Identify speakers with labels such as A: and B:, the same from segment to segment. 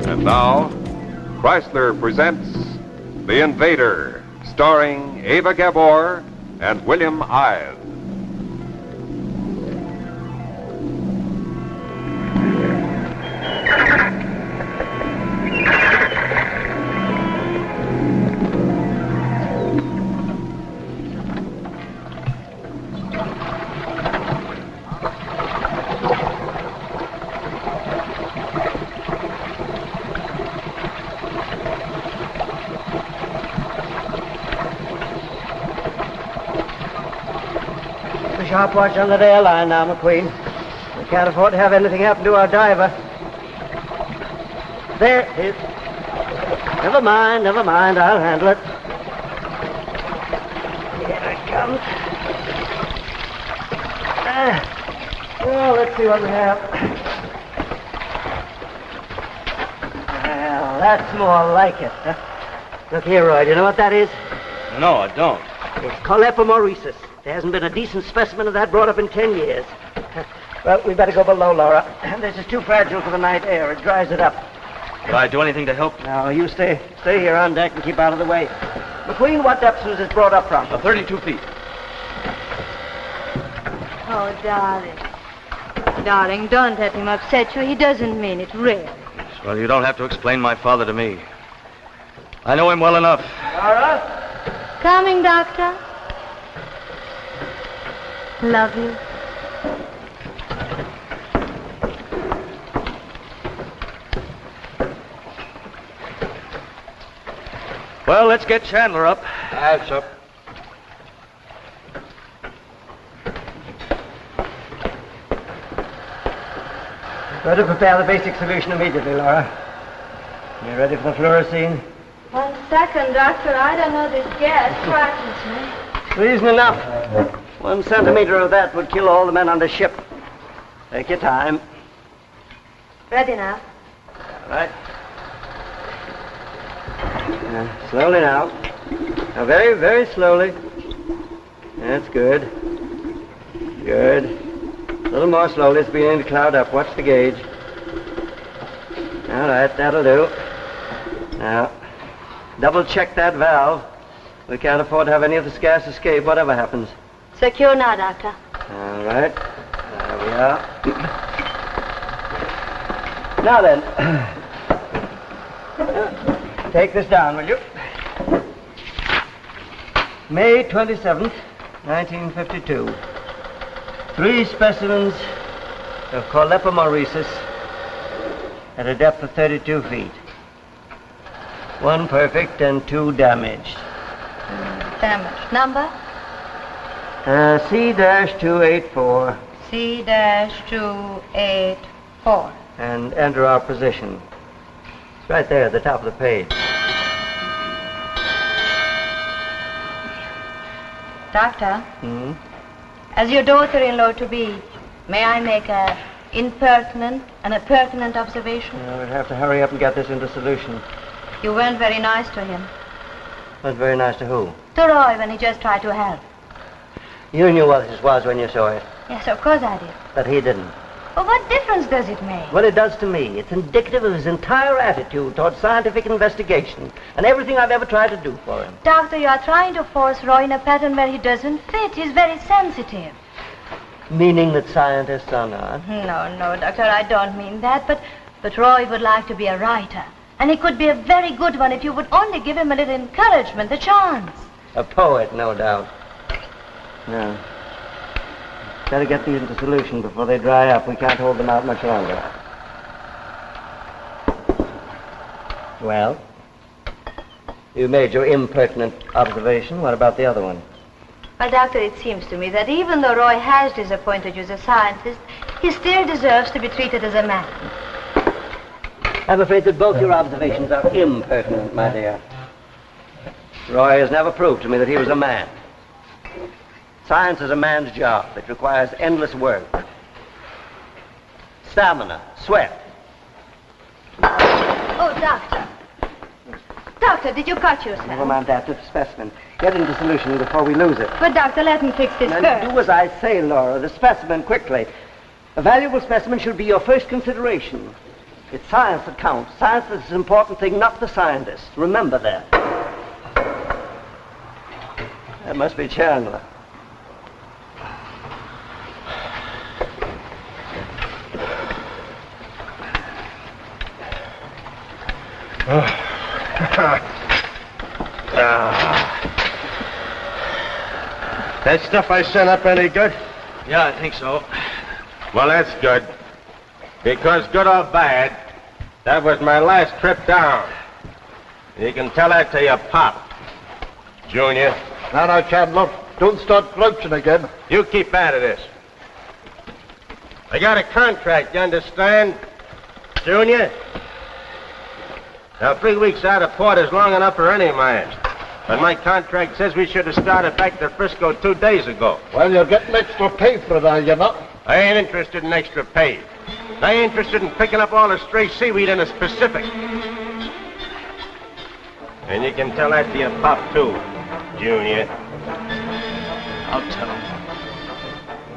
A: And now, Chrysler presents The Invader, starring Ava Gabor and William Ives.
B: Sharp watch on that airline now, McQueen. We can't afford to have anything happen to our diver. There it is. Never mind, I'll handle it. Here it comes. Well, let's see what we have. Well, that's more like it. Huh? Look here, Roy, do you know what that is?
C: No, I don't.
B: It's colepomoresis. There hasn't been a decent specimen of that brought up in 10 years. Well, we better go below, Laura. This is too fragile for the night air. It dries it up.
C: Could I do anything to help?
B: No, you stay here on deck and keep out of the way. McQueen, what depth was this brought up from?
C: 32 feet.
D: Oh, darling. Darling, don't let him upset you. He doesn't mean it, really.
C: Well, you don't have to explain my father to me. I know him well enough.
B: Laura?
D: Coming, Doctor. Love you.
C: Well, let's get Chandler up.
A: That's up.
B: Better prepare the basic solution immediately, Laura. You ready for the fluorescein?
D: 1 second, Doctor. I don't know this gas frightens me.
B: Reason enough. 1 centimeter of that would kill all the men on the ship. Take your time.
D: Ready now.
B: All right. Slowly now. Now, very, very slowly. That's good. Good. A little more slowly. It's beginning to cloud up. Watch the gauge. All right, that'll do. Now, double check that valve. We can't afford to have any of this gas escape, whatever happens.
D: Secure now, Doctor.
B: All right. There we are. Now then, take this down, will you? May 27th, 1952. 3 specimens of colepomoresis at a depth of 32 feet. 1 perfect and 2 damaged.
D: Damage. Number?
B: C-284.
D: C-284.
B: And enter our position. It's right there at the top of the page.
D: Doctor? As your daughter-in-law-to-be, may I make a impertinent and a pertinent observation?
B: We'd have to hurry up and get this into solution.
D: You weren't very nice to him.
B: Not very nice to who?
D: To Roy when he just tried to help.
B: You knew what this was when you saw it.
D: Yes, of course I did.
B: But he didn't.
D: Well, what difference does it make?
B: Well, it does to me. It's indicative of his entire attitude toward scientific investigation and everything I've ever tried to do for him.
D: Doctor, you are trying to force Roy in a pattern where he doesn't fit. He's very sensitive.
B: Meaning that scientists are not?
D: No, Doctor, I don't mean that. But Roy would like to be a writer. And he could be a very good one if you would only give him a little encouragement, a chance.
B: A poet, no doubt. No. Better get these into solution before they dry up. We can't hold them out much longer. Well, you made your impertinent observation. What about the other one?
D: Well, Doctor, it seems to me that even though Roy has disappointed you as a scientist, he still deserves to be treated as a man.
B: I'm afraid that both your observations are impertinent, my dear. Roy has never proved to me that he was a man. Science is a man's job. It requires endless work. Stamina, sweat.
D: Oh, Doctor. Doctor, did you cut yourself?
B: Never mind that. It's a specimen. Get into solution before we lose it.
D: But, Doctor, let me fix this
B: Now,
D: first.
B: do as I say, Laura. The specimen, quickly. A valuable specimen should be your first consideration. It's science that counts. Science is the important thing, not the scientist. Remember that. That must be Chandler.
E: That stuff I sent up any good?
C: Yeah, I think so.
E: Well, that's good. Because good or bad, that was my last trip down. You can tell that to your pop, Junior.
F: Now, Chandler, don't start grouching again.
E: You keep out of this. I got a contract, you understand, Junior? Now, 3 weeks out of port is long enough for any man. But my contract says we should have started back to Frisco 2 days ago.
F: Well, you're getting extra pay for it, are you not?
E: I ain't interested in extra pay. I ain't interested in picking up all the stray seaweed in the Pacific. And you can tell that to your pop, too, Junior.
C: I'll tell him.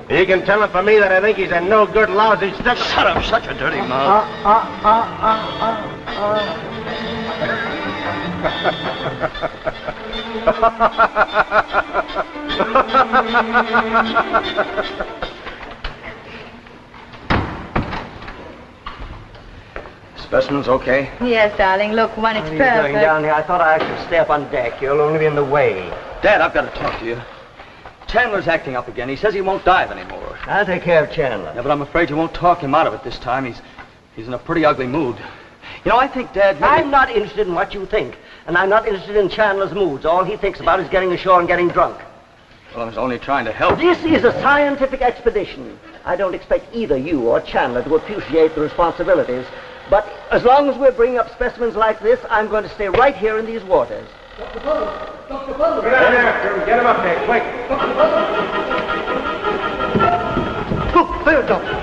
E: You can tell him for me that I think he's a no-good, lousy stick.
C: Shut up, shut your dirty mouth. Specimen's okay?
D: Yes, darling. Look, one, it's
B: What are you doing
D: perfect.
B: down here? I thought I should stay up on deck. You'll only be in the way.
C: Dad, I've got to talk to you. Chandler's acting up again. He says he won't dive anymore.
B: I'll take care of Chandler.
C: Yeah, but I'm afraid you won't talk him out of it this time. He's in a pretty ugly mood. You know, I think Dad...
B: I'm not interested in what you think. And I'm not interested in Chandler's moods. All he thinks about is getting ashore and getting drunk.
C: Well, I was only trying to help.
B: This is a scientific expedition. I don't expect either you or Chandler to appreciate the responsibilities. But as long as we're bringing up specimens like this, I'm going to stay right here in these waters.
F: Dr. Burroughs! Dr. Burroughs!
E: Get down there, get him up there, quick.
F: Dr. Burroughs! Look, there, Doctor.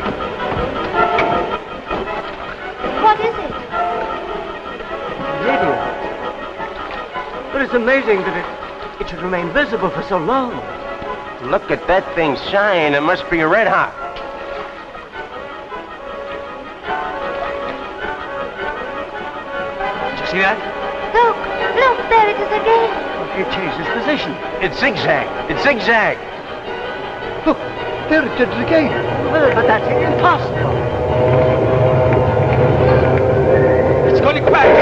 D: What is it?
B: Radio. But it's amazing that it should remain visible for so long.
E: Look at that thing shine. It must be red hot.
C: Did you see that?
D: Look, there it is again.
B: It changed its position.
E: It's zigzag. It's zigzag.
F: Look, there it is again.
B: Well, but that's impossible.
C: It's going to crash.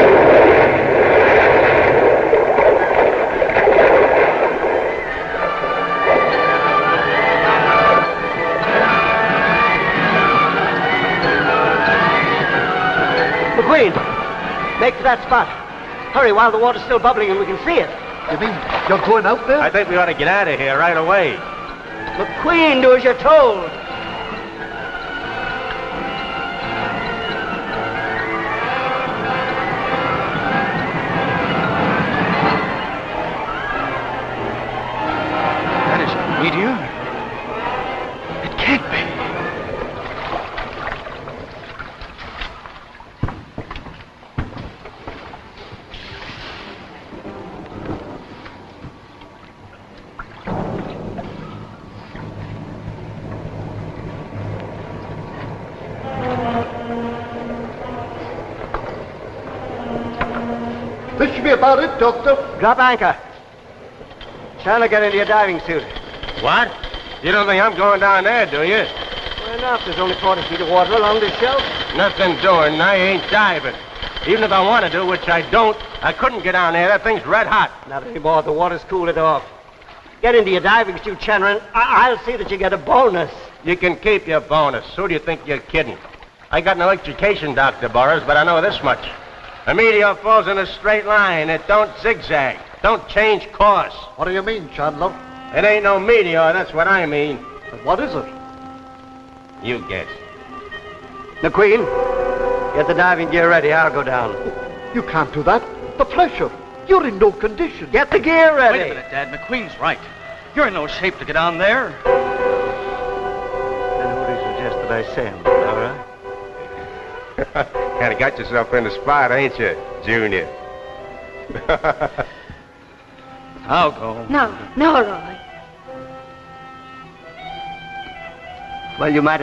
B: McQueen, make for that spot. Hurry while the water's still bubbling and we can see it.
F: You mean you're going out there?
E: I think we ought to get out of here right away.
B: McQueen, do as you're told.
C: That is a meteor? It can't be.
F: This should be about it, Doctor.
B: Drop anchor. Chandler, get into your diving suit.
E: What? You don't think I'm going down there, do you?
B: Well, enough. There's only 40 feet of water along this shelf.
E: Nothing doing. I ain't diving. Even if I want to do, which I don't, I couldn't get down there. That thing's red hot.
B: Not anymore. The water's cooled it off. Get into your diving suit, Chandler, and I'll see that you get a bonus.
E: You can keep your bonus. Who do you think you're kidding? I got no education, Dr. Burroughs, but I know this much. A meteor falls in a straight line. It don't zigzag. Don't change course.
F: What do you mean, Chandler?
E: It ain't no meteor, that's what I mean.
F: But what is it?
E: You guess.
B: McQueen, get the diving gear ready. I'll go down.
F: You can't do that. The pressure. You're in no condition.
B: Get the gear ready.
C: Wait a minute, Dad. McQueen's right. You're in no shape to get down there.
B: Then who do you suggest that I send, Laura?
E: Kind of got yourself in the spot, ain't you, Junior?
C: I'll go.
D: No, Roy.
B: Well, you might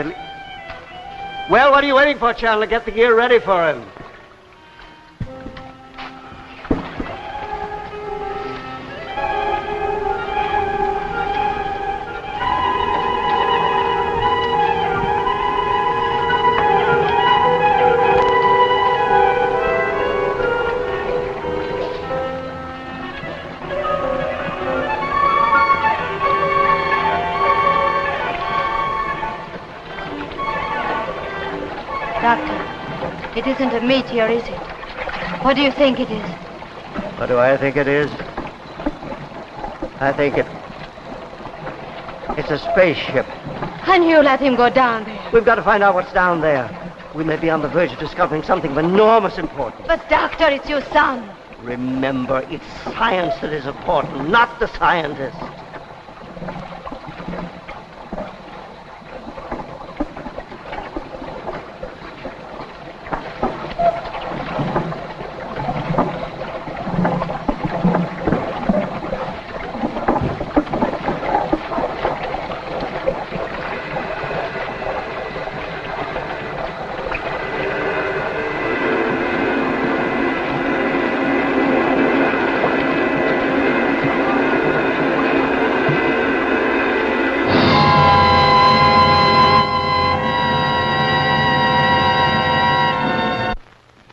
B: Well, what are you waiting for, Chandler? Get the gear ready for him.
D: Doctor, it isn't a meteor, is it? What do you think it is?
B: What do I think it is? I think it's a spaceship.
D: And you let him go down there.
B: We've got to find out what's down there. We may be on the verge of discovering something of enormous importance.
D: But, Doctor, it's your son.
B: Remember, it's science that is important, not the scientist.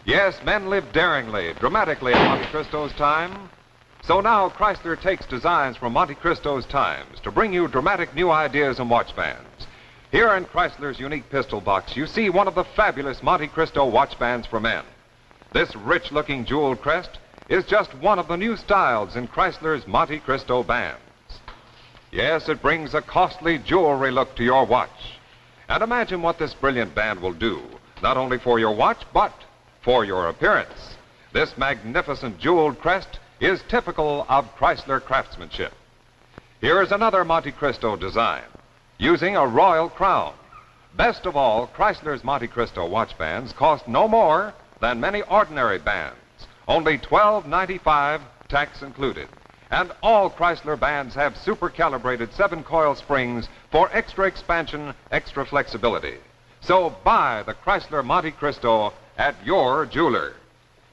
A: Yes, men lived daringly, dramatically in Monte Cristo's time. So now Chrysler takes designs from Monte Cristo's times to bring you dramatic new ideas and watch bands. Here in Chrysler's unique pistol box, you see one of the fabulous Monte Cristo watch bands for men. This rich-looking jeweled crest is just one of the new styles in Chrysler's Monte Cristo bands. Yes, it brings a costly jewelry look to your watch. And imagine what this brilliant band will do, not only for your watch, but for your appearance. This magnificent jeweled crest is typical of Chrysler craftsmanship. Here is another Monte Cristo design, using a royal crown. Best of all, Chrysler's Monte Cristo watch bands cost no more than many ordinary bands, only $12.95, tax included. And all Chrysler bands have super-calibrated 7-coil springs for extra expansion, extra flexibility. So buy the Chrysler Monte Cristo at your jeweler.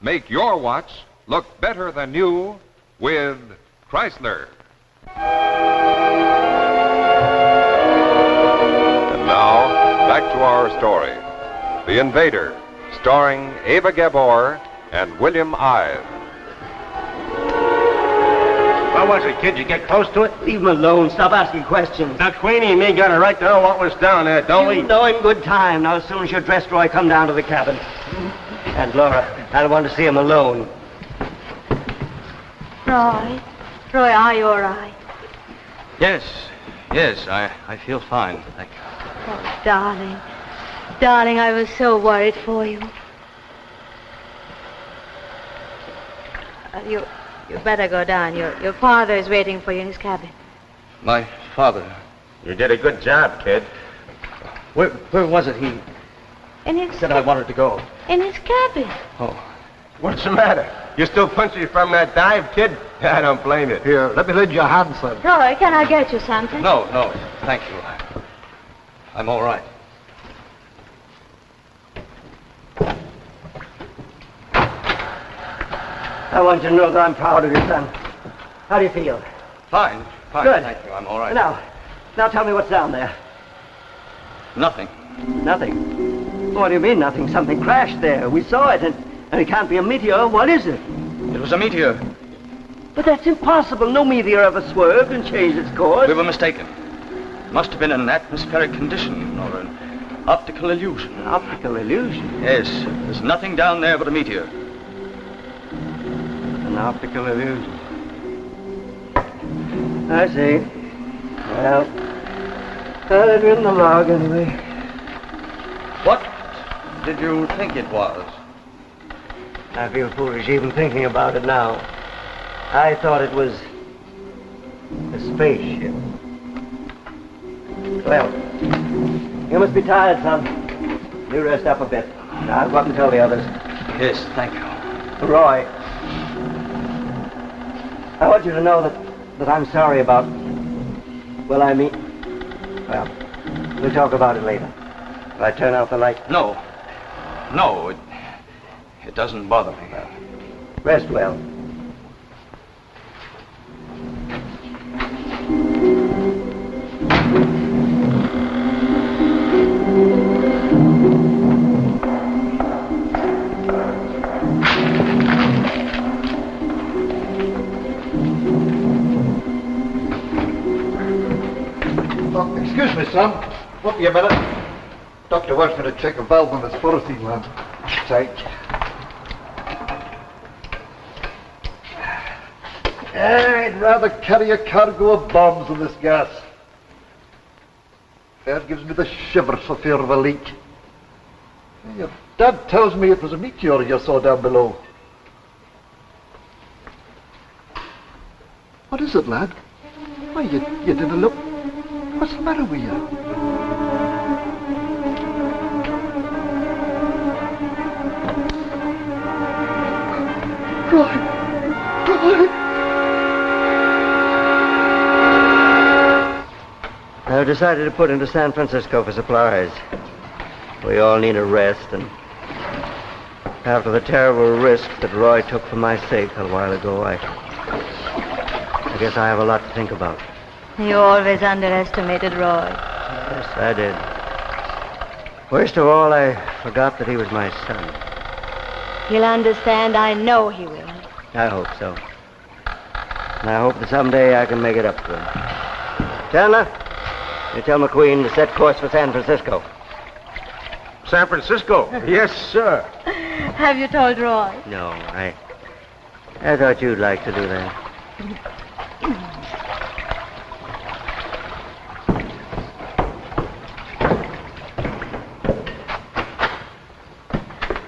A: Make your watch look better than new with Chrysler. And now, back to our story. The Invader, starring Ava Gabor and William Ives.
E: What was it, kid? You get close to it?
B: Leave him alone. Stop asking questions.
E: Now, Queenie and me got a right to know what was down there, don't we?
B: You know in good time. Now, as soon as you're dressed, Roy, come down to the cabin. And Laura, I don't want to see him alone.
D: Roy, are you all right?
C: Yes, I feel fine, thank you.
D: Oh, darling. Darling, I was so worried for you. You better go down. Your father is waiting for you in his cabin.
C: My father.
E: You did a good job, kid.
C: Where was it? He
D: In his
C: said I wanted to go.
D: In his cabin.
C: Oh.
E: What's the matter? You still punchy from that dive, kid? I don't blame you.
F: Here, let me lend you a hand, son.
D: Roy, can I get you something?
C: No, thank you. I'm all right.
B: I want you to know that I'm proud of you, son. How do you feel?
C: Fine,
B: Good.
C: thank you. I'm all right.
B: Now tell me what's down there.
C: Nothing.
B: Nothing? What do you mean, nothing? Something crashed there. We saw it, and it can't be a meteor. What is it?
C: It was a meteor.
B: But that's impossible. No meteor ever swerved and changed its course.
C: We were mistaken. Must have been an atmospheric condition or an optical illusion.
B: An optical illusion?
C: Yes, there's nothing down there but a meteor.
B: An optical illusion. I see. Well, it's in the log anyway.
C: What did you think it was?
B: I feel foolish even thinking about it now. I thought it was a spaceship. Well, you must be tired, son. You rest up a bit. Now, go up and tell the others.
C: Yes, thank you.
B: Roy, I want you to know that I'm sorry about... Well, Well, we'll talk about it later. Will I turn out the light?
C: No. No, it doesn't bother me.
B: Rest well.
F: Oh, excuse me, son. Won't be a minute. Doctor wants me to check a valve on this kerosene lamp. Right. I'd rather carry a cargo of bombs than this gas. That gives me the shivers for fear of a leak. Your dad tells me it was a meteor you saw down below. What is it, lad? Why, you didn't look... What's the matter with you? Roy!
B: I've decided to put into San Francisco for supplies. We all need a rest, and after the terrible risk that Roy took for my sake a while ago, I guess I have a lot to think about.
D: You always underestimated Roy.
B: Yes, I did. Worst of all, I forgot that he was my son.
D: He'll understand. I know he will.
B: I hope so. And I hope that someday I can make it up to him. Chandler, you tell McQueen to set course for San Francisco.
E: San Francisco? Yes, sir.
D: Have you told Roy?
B: No, I thought you'd like to do that.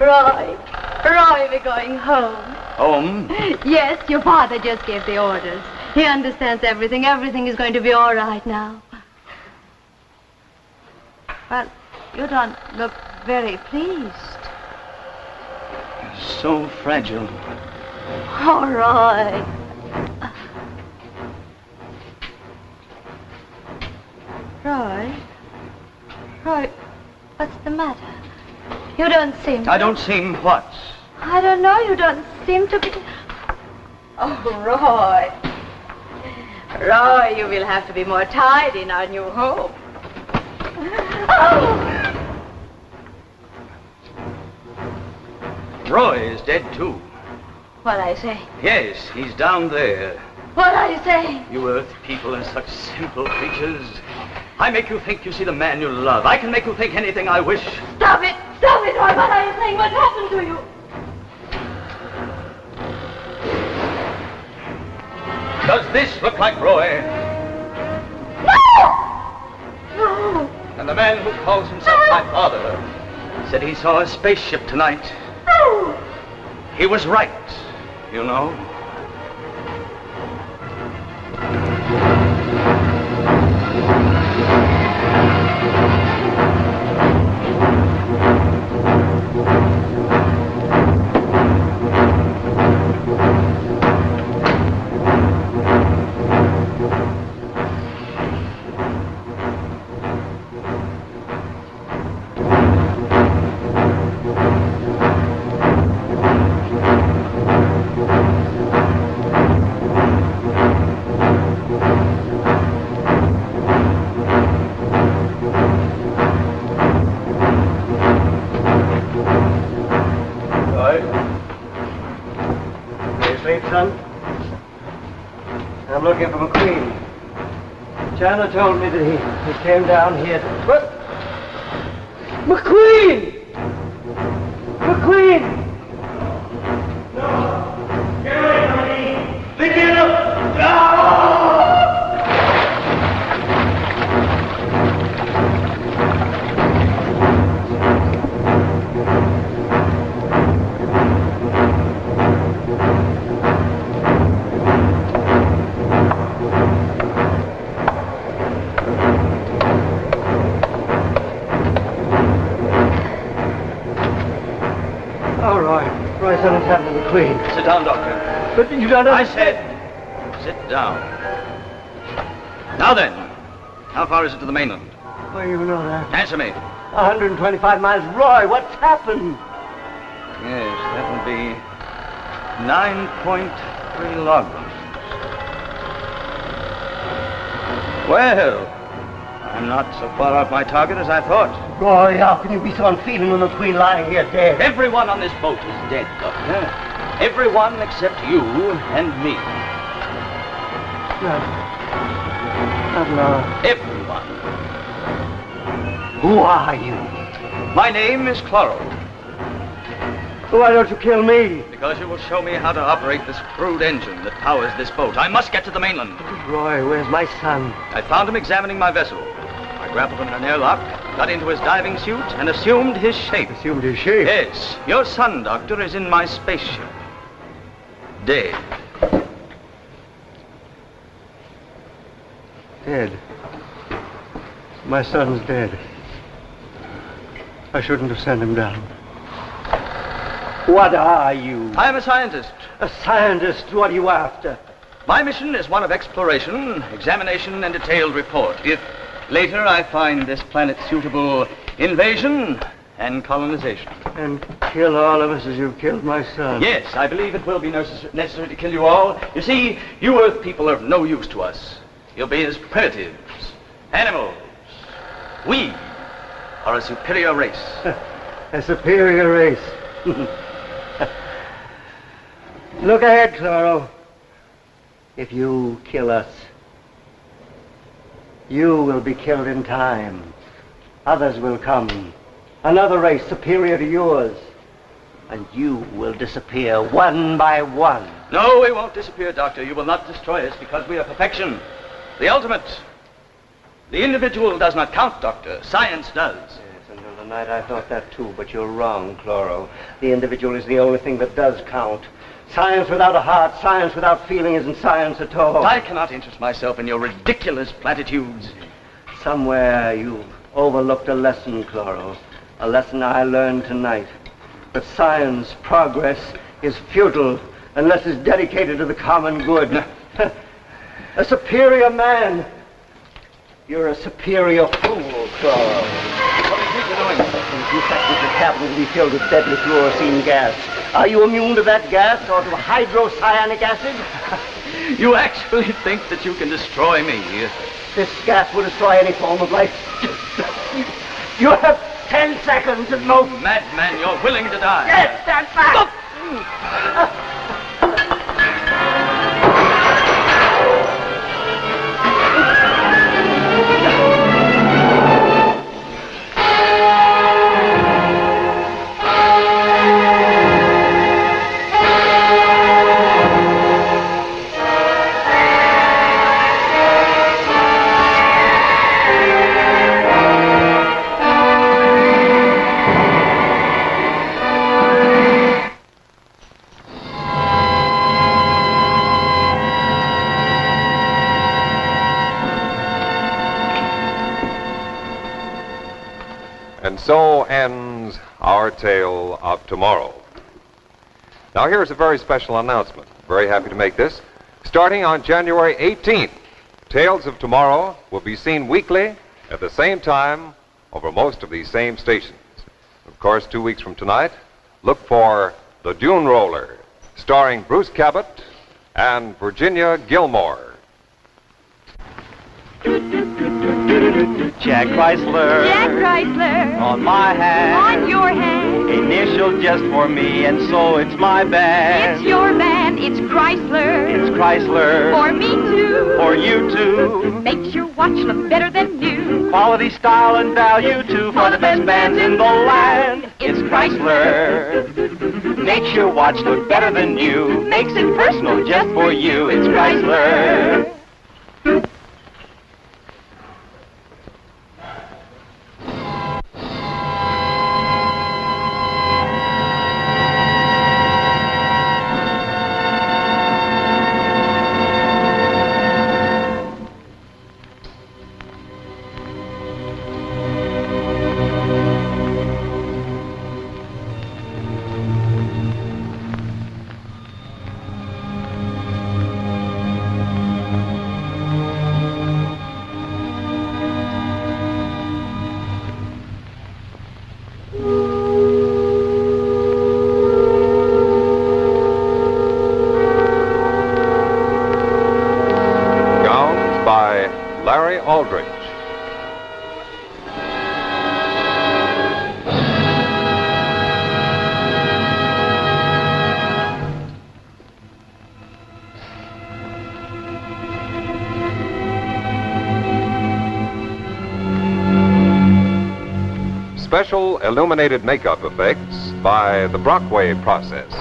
D: Roy, we're going home.
C: Home?
D: Yes, your father just gave the orders. He understands everything. Everything is going to be all right now. Well, you don't look very pleased.
C: So fragile.
D: Oh, Roy. Roy, what's the matter? You don't seem...
C: I don't seem what?
D: I don't know. You don't seem to be... Oh, Roy. Roy, you will have to be more tidy in our new home. Oh!
C: Roy is dead, too.
D: What I say?
C: Yes, he's down there.
D: What I say?
C: You Earth people are such simple creatures. I make you think you see the man you love. I can make you think anything I wish.
D: Stop it, Roy. What are you saying? What happened to you?
C: Does this look like Roy?
D: No!
C: And the man who calls himself my father said he saw a spaceship tonight.
D: No!
C: He was right, you know.
B: I'm looking for McQueen. Chandler told me that he came down here. What? McQueen! McQueen!
E: Get away from me! Pick it up! No!
B: McQueen.
C: Sit down, Doctor.
B: But you don't
C: I
B: understand.
C: said, sit down. Now then, how far is it to the mainland?
B: Well, you know that.
C: Answer me.
B: 125 miles. Roy, what's happened?
C: Yes, that would be 9.3 logarithms. Well, I'm not so far off my target as I thought.
B: Roy, how can you be so unfeeling when McQueen lying here dead?
C: Everyone on this boat is dead, Doctor. Everyone except you and me.
B: Not long.
C: Everyone.
B: Who are you?
C: My name is Cloro.
B: Why don't you kill me?
C: Because you will show me how to operate this crude engine that powers this boat. I must get to the mainland.
B: Roy, where's my son?
C: I found him examining my vessel. I grappled him in an airlock, got into his diving suit, and assumed his shape.
B: Assumed his shape?
C: Yes. Your son, Doctor, is in my spaceship. Dead.
B: Dead. My son's dead. I shouldn't have sent him down. What are you?
C: I am a scientist.
B: A scientist? What are you after?
C: My mission is one of exploration, examination, and detailed report. If later I find this planet suitable, invasion and colonization.
B: And kill all of us as you've killed my son?
C: Yes, I believe it will be necessary to kill you all. You see, you Earth people are of no use to us. You'll be as primitives, animals. We are a superior race.
B: A superior race. Look ahead, Cloro. If you kill us, you will be killed in time. Others will come. Another race superior to yours. And you will disappear one by one.
C: No, we won't disappear, Doctor. You will not destroy us because we are perfection. The ultimate. The individual does not count, Doctor. Science does.
B: Yes, until tonight I thought that too, but you're wrong, Cloro. The individual is the only thing that does count. Science without a heart, science without feeling isn't science at all.
C: I cannot interest myself in your ridiculous platitudes.
B: Somewhere you've overlooked a lesson, Cloro. A lesson I learned tonight. That science, progress, is futile unless it's dedicated to the common good. A superior man. You're a superior fool, Cloro.
C: What do you think you're doing?
B: You factories the capital to be filled with deadly fluorescein gas. Are you immune to that gas or to hydrocyanic acid?
C: You actually think that you can destroy me?
B: This gas will destroy any form of life. You have 10 seconds at most.
C: Madman, you're willing to die.
B: Yes, stand back.
A: And so ends our tale of tomorrow. Now here's a very special announcement. Very happy to make this. Starting on January 18th, Tales of Tomorrow will be seen weekly at the same time over most of these same stations. Of course, 2 weeks from tonight, look for The Dune Roller, starring Bruce Cabot and Virginia Gilmore.
G: Jack Chrysler.
H: Jack Chrysler.
G: On my hand.
H: On your hand.
G: Initial just for me, and so it's my band.
H: It's your band. It's Chrysler.
G: It's Chrysler.
H: For me too.
G: For you too.
H: Makes your watch look better than new.
G: Quality, style, and value too. For the best bands in the land. It's Chrysler. Makes your watch look better than new. Makes it personal just for you. It's Chrysler.
A: Larry Aldrich. Special illuminated makeup effects by the Brockway process.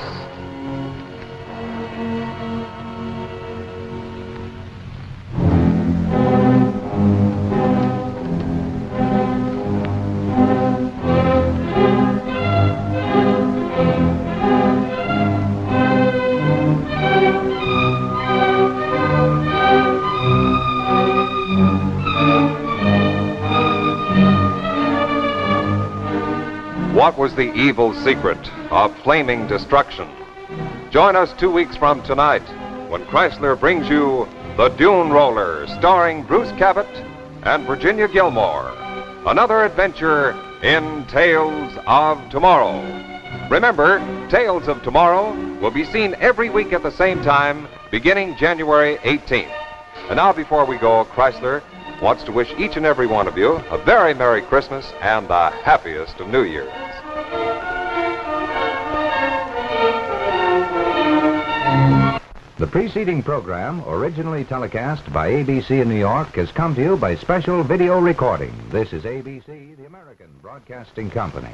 A: What was the evil secret of flaming destruction? Join us 2 weeks from tonight when Chrysler brings you The Dune Roller, starring Bruce Cabot and Virginia Gilmore. Another adventure in Tales of Tomorrow. Remember, Tales of Tomorrow will be seen every week at the same time, beginning January 18th. And now, before we go, Chrysler wants to wish each and every one of you a very Merry Christmas and the happiest of New Years.
I: The preceding program, originally telecast by ABC in New York, has come to you by special video recording. This is ABC, the American Broadcasting Company.